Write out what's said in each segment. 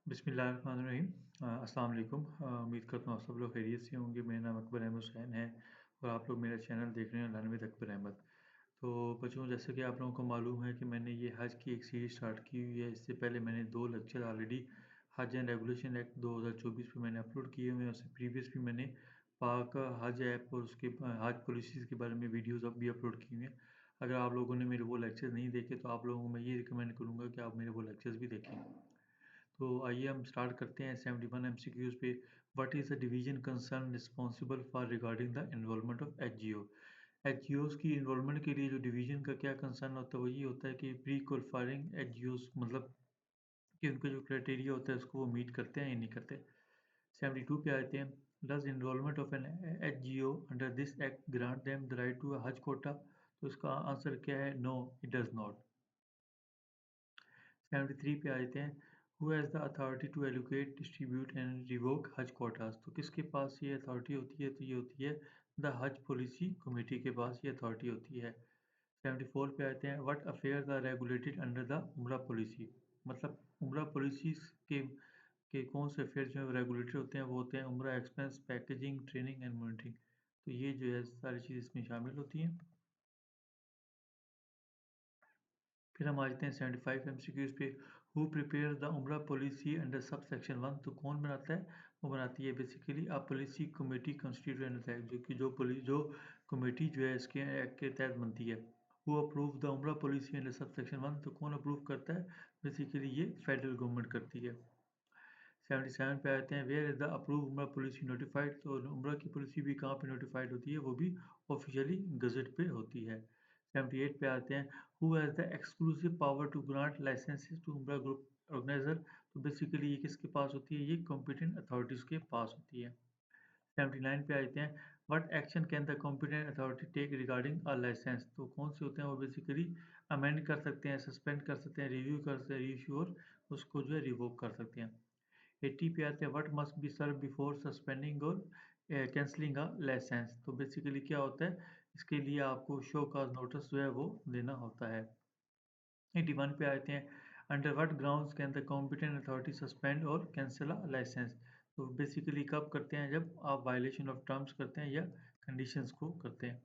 बिस्मिल्लाहिर्रहमानिर्रहीम। अस्सलाम वालेकुम। उम्मीद करता हूँ आप सब लोग खैरियत से होंगे। मेरा नाम अकबर अहमद हुसैन है और आप लोग मेरा चैनल देख रहे हैं लर्न विद अकबर अहमद। तो बच्चों, जैसे कि आप लोगों को मालूम है कि मैंने ये हज की एक सीरीज़ स्टार्ट की हुई है। इससे पहले मैंने 2 लेक्चर ऑलरेडी हज एंड रेगुलेशन एक्ट 2024 पे मैंने अपलोड किए हुए हैं। उससे प्रीवियस भी मैंने पाक हज ऐप और उसके हज पॉलिसीज़ के बारे में वीडियोज़ अब भी अपलोड किए हुए हैं। अगर आप लोगों ने मेरे वो लेक्चर नहीं देखे तो आप लोगों को मैं ये रिकमेंड करूँगा कि आप मेरे वो लेक्चर्स भी देखें। तो आइए हम स्टार्ट करते हैं 71 एमसीक्यूज पे। What is the division concern responsible for regarding the involvement of HGO. HGOs की इन्वॉल्वमेंट के लिए जो डिवीजन का क्या कंसर्न होता है वो ये होता है कि प्री क्वालिफाइंग एचजीओस मतलब कि उनका जो क्राइटेरिया होता है उसको वो मीट करते हैं या नहीं करते। 72 पे आते हैं। Does involvement of an HGO under this act grant them the right to Hajj quota. तो इसका आंसर क्या है? No, it does not. 73 पे आ जाते हैं। Who has the authority to allocate distribute and revoke Hajj quotas. तो किसके पास ये अथॉरिटी होती है? तो ये होती है द हज पॉलिसी कमेटी के पास ये अथॉरिटी होती है। 74 पे आते हैं। What affairs are regulated under the Umrah policy. मतलब उम्रा पॉलिसीज के कौन से अफेयर जो है रेगुलेटेड होते हैं? वो होते हैं उम्रा expense, packaging, training and monitoring. तो ये जो है सारी चीज़ इसमें शामिल होती हैं। फिर हम आ जाते हैं 75 एमसीक्यूज पे। Who prepare the Umrah policy under sub section 1। तो कौन बनाता है? वो बनाती है basically a policy committee constituent है, जो कि जो कमेटी जो है इसके एक्ट के तहत बनती है। Who approve the Umrah policy under sub section 1। तो कौन अप्रूव करता है? बेसिकली ये फेडरल गवर्नमेंट करती है। 77 पे आते हैं। वेयर इज द अप्रूव उम्रा पॉलिसी नोटिफाइड। तो उम्रा की पॉलिसी भी कहाँ पे नोटिफाइड होती है? वो भी ऑफिशियली गजट पे होती है। 78 पे आते हैं। Who has the exclusive power to grant licences to Umrah group organiser. तो बेसिकली ये किसके पास होती है? ये कॉम्पिटेंट अथॉरिटीज़ के पास होती है। 79 पे आते हैं। What action can the competent authority take regarding a licence. तो कौन से होते हैं? वो बेसिकली अमेंड कर सकते हैं, सस्पेंड कर सकते हैं, रिव्यू कर सकते हैं, रीइश्यू और उसको जो है रिवोक कर सकते हैं। 80 पे आते हैं। What must be serve before suspending और कैंसलिंग अ लाइसेंस। तो बेसिकली क्या होता है? इसके लिए आपको शो कॉज नोटिस जो है वो देना होता है। 81 पे आते हैं। Under what grounds can the competent authority suspend और कैंसिल अ लाइसेंस। तो बेसिकली कब करते हैं? जब आप वायलेशन ऑफ टर्म्स करते हैं या कंडीशंस को करते हैं।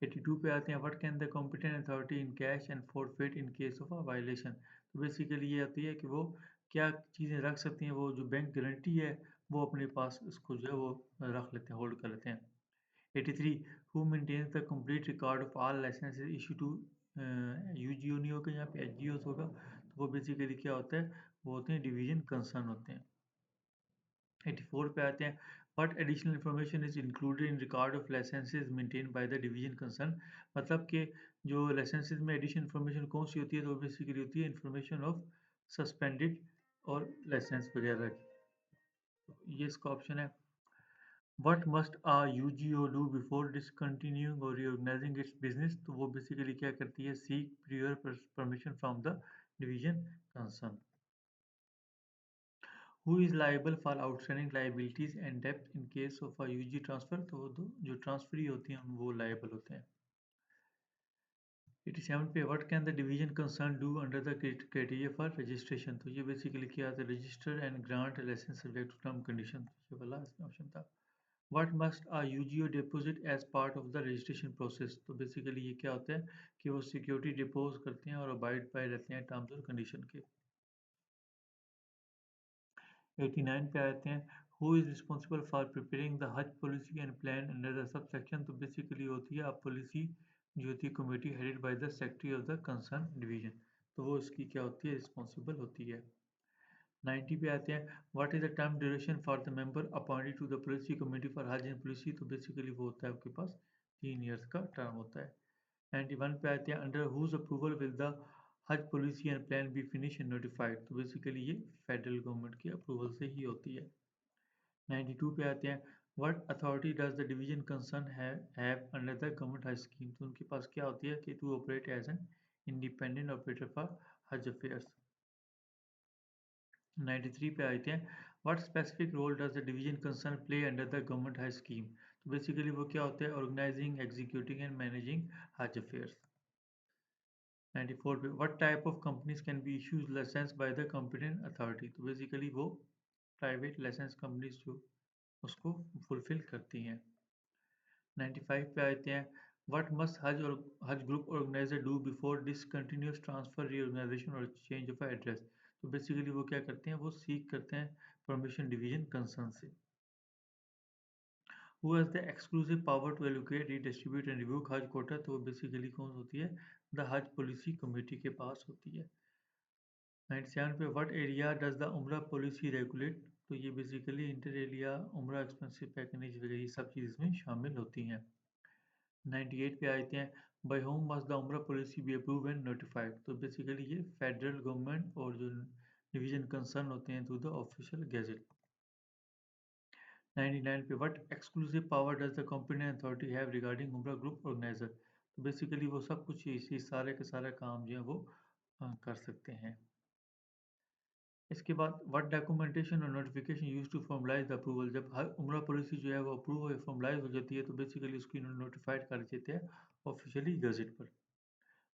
82 पे आते हैं। What can the competent authority in cash and forfeit in case of a violation. तो बेसिकली ये आती है कि वो क्या चीज़ें रख सकती हैं। वो जो बैंक गारंटी है वो अपने पास इसको जो है वो रख लेते हैं, होल्ड कर लेते हैं। 83 who maintains the complete record of all licences issue to UGO नहीं होगा, यहाँ पे एचजीओस होगा। तो वो बेसिकली क्या होता है? वो होते हैं डिवीजन कंसर्न होते हैं। 84 पे आते हैं। What additional information is included in record of licences maintain by the division concern. मतलब कि जो लाइसेंसेज में एडिशनल इंफॉर्मेशन कौन सी होती है? तो बेसिकली होती है इंफॉर्मेशन ऑफ सस्पेंडेड और लाइसेंस वगैरह की। तो ये इसका ऑप्शन है। What must a UGO do before discontinuing और रीऑर्गेनाइजिंग इट्स बिजनेस। तो वो बेसिकली क्या करती है? Seek prior permission from the division concern. Who is liable for outstanding liabilities and डेब्ट in case of a UG transfer. तो वो जो ट्रांसफरी होती हैं वो लायबल होते हैं। 87 पे what can the division concern do under the criteria for registration. तो ये बेसिकली क्या है? Register and grant licence subject to term condition. ये वाला ऑप्शन था। What must a UGO deposit as part of the registration process. तो basically ये क्या होता है कि वो सिक्योरिटी डिपोज करते हैं और अबाइड बाय रहते हैं टर्म्स और कंडीशन के। 89 पे आते हैं। Who is responsible for preparing the Hajj policy and plan under the sub section. तो बेसिकली होती है आप पॉलिसी जो होती है committee headed by the secretary of the concern division. तो वो इसकी क्या होती है? रिस्पॉन्सिबल होती है। 90 पे आते हैं। What is the term duration for the member appointed to the policy committee for Hajj and policy. तो बेसिकली वो होता है आपके पास 3 ईयर्स का टर्म होता है। 91 पे आते हैं। Under whose approval will the Hajj policy and plan be finish and notified. तो बेसिकली ये फेडरल गवर्नमेंट की अप्रूवल से ही होती है। 92 पे आते हैं। What authority does the division concern have under the government हज स्कीम। तो उनके पास क्या होती है कि to operate as an independent operator for Hajj affairs. 93 पे आते हैं। What specific role does the division concern play under the government हज स्कीम। तो बेसिकली वो क्या होता है? Organising, executing and managing Hajj affairs. 94 पे what type of companies can be issues licence by the competent authority. तो बेसिकली वो private licence companies जो उसको फुलफिल करती हैं। 95 पे आते हैं व्हाट मस्ट हज और Hajj group organiser do before discontinuous transfer reorganisation और चेंज ऑफ एड्रेस। तो बेसिकली वो क्या करते हैं, वो सीख करते हैं परमिशन डिवीजन कंसर्न से। Who has the exclusive power to allocate redistribute and revoke Hajj quota. तो वो बेसिकली कौन होती है, द हज पॉलिसी कमेटी के पास होती है। 97 पे what area does the Umrah policy regulate. तो ये बेसिकली इंटर एरिया उम्रा एक्सपेंसिव पैकेज वगैरह ये सब चीज़ इसमें शामिल होती हैं। 98 पे आते हैं by whom must the Umrah policy be approve and notified. तो बेसिकली ये फेडरल गवर्नमेंट और जो डिवीजन कंसर्न होते हैं थ्रू द ऑफिशियल गैजेट। 99 पे what exclusive power does the competent authority have regarding उम्रा ग्रुप ऑर्गेनाइजर। तो बेसिकली वो सब कुछ इसी सारे के सारे काम जो है वो कर सकते हैं। इसके बाद व्हाट डॉक्यूमेंटेशन और notification use to formalise the approval. जब हर उम्रा पॉलिसी जो है वो अप्रूव हो फॉर्मलाइज हो जाती है तो बेसिकली उसकी नोटिफाइड कर देते हैं ऑफिशियली गजट पर।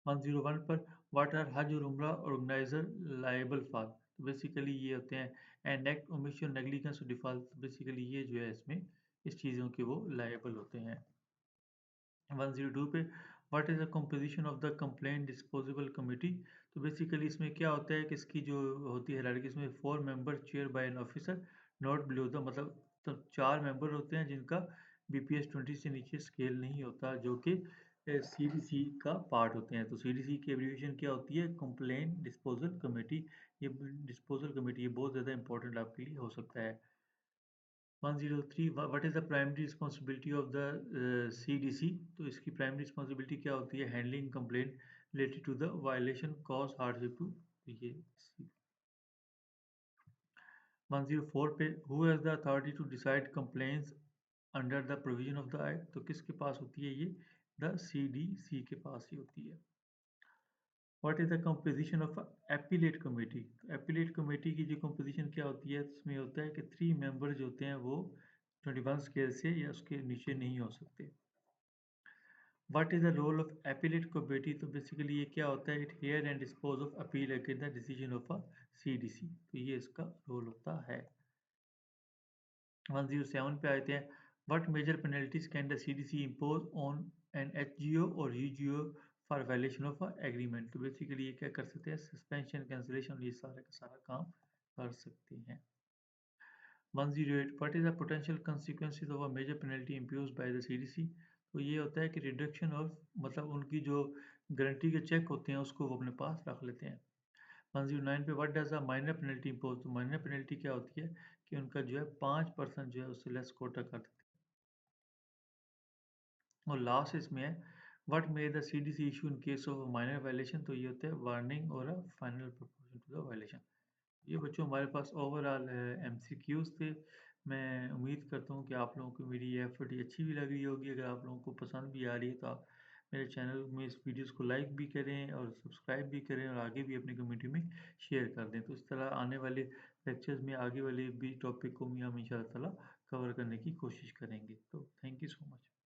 101 पर व्हाट आर हज और उम्रा ऑर्गेनाइजर लायबल फॉर। तो बेसिकली ये होते हैं एंड एक्ट ओमिशन नेग्लिजेंस और डिफॉल्ट। बेसिकली ये जो है इसमें इस चीज़ों के वो लायबल होते हैं। 102 पे what is the composition of the complaint disposable committee. तो बेसिकली इसमें क्या होता है कि इसकी जो होती है हायरार्की, इसमें 4 member chair by an officer not below the, मतलब तो 4 मेंबर होते हैं जिनका बीपीएस 20 से नीचे स्केल नहीं होता, जो कि सीडीसी का पार्ट होते हैं। तो सीडीसी की एब्रीविएशन क्या होती है, कंप्लेंट डिस्पोजल कमेटी। ये डिस्पोजल कमेटी ये बहुत ज़्यादा इंपॉर्टेंट आपके लिए हो सकता है। 103 what is the primary responsibility of the CDC. तो इसकी प्राइमरी रिस्पॉन्सिबिलिटी क्या होती है, handling complaint related to the violation cause hardship to. ये 104 पे who has the authority to decide complaints under the provision of the act. तो किसके पास होती है ये, द सीडीसी के पास ही होती है। What is the composition of appellate committee. Appellate committee की जो कंपोजिशन क्या होती है, इसमें होता है कि 3 मेंबर जो होते हैं वो 21 स्केल से या उसके नीचे नहीं हो सकते। What is the role of appellate committee. तो बेसिकली ये क्या होता है, it hear and dispose of appeal against the decision of a CDC. तो ये इसका रोल होता है। 107 पे आते हैं what major penalties can the CDC impose on an HGO और UGO for violation of a agreement. तो बेसिकली ये क्या कर सकते हैं, सस्पेंशन कैंसिलेशन ये सारा का सारा काम कर सकते हैं। 108 what is the potential consequences of a major penalty imposed by the CDC. तो ये होता है कि रिडक्शन ऑफ, मतलब उनकी जो गारंटी के चेक होते हैं उसको वो अपने पास रख लेते हैं। 109 पे what does a minor penalty impose. तो माइनर पेनल्टी क्या होती है कि उनका जो है 5% जो है उससे लेस कोटा कर देते हैं। और लास्ट इसमें है what may the CDC issue in case of minor violation. तो ये होता है वार्निंग और a final proposal to the violation. ये बच्चों हमारे पास ओवरऑल एमसीक्यूज थे। मैं उम्मीद करता हूँ कि आप लोगों को मेरी ये एफर्ट अच्छी भी लग रही होगी। अगर आप लोगों को पसंद भी आ रही है तो आप मेरे चैनल में इस वीडियोस को लाइक भी करें और सब्सक्राइब भी करें और आगे भी अपनी कम्युनिटी में शेयर कर दें। तो इस तरह आने वाले लेक्चर्स में आगे वाले भी टॉपिक को भी हम इंशाअल्लाह ताला कवर करने की कोशिश करेंगे। तो थैंक यू सो मच।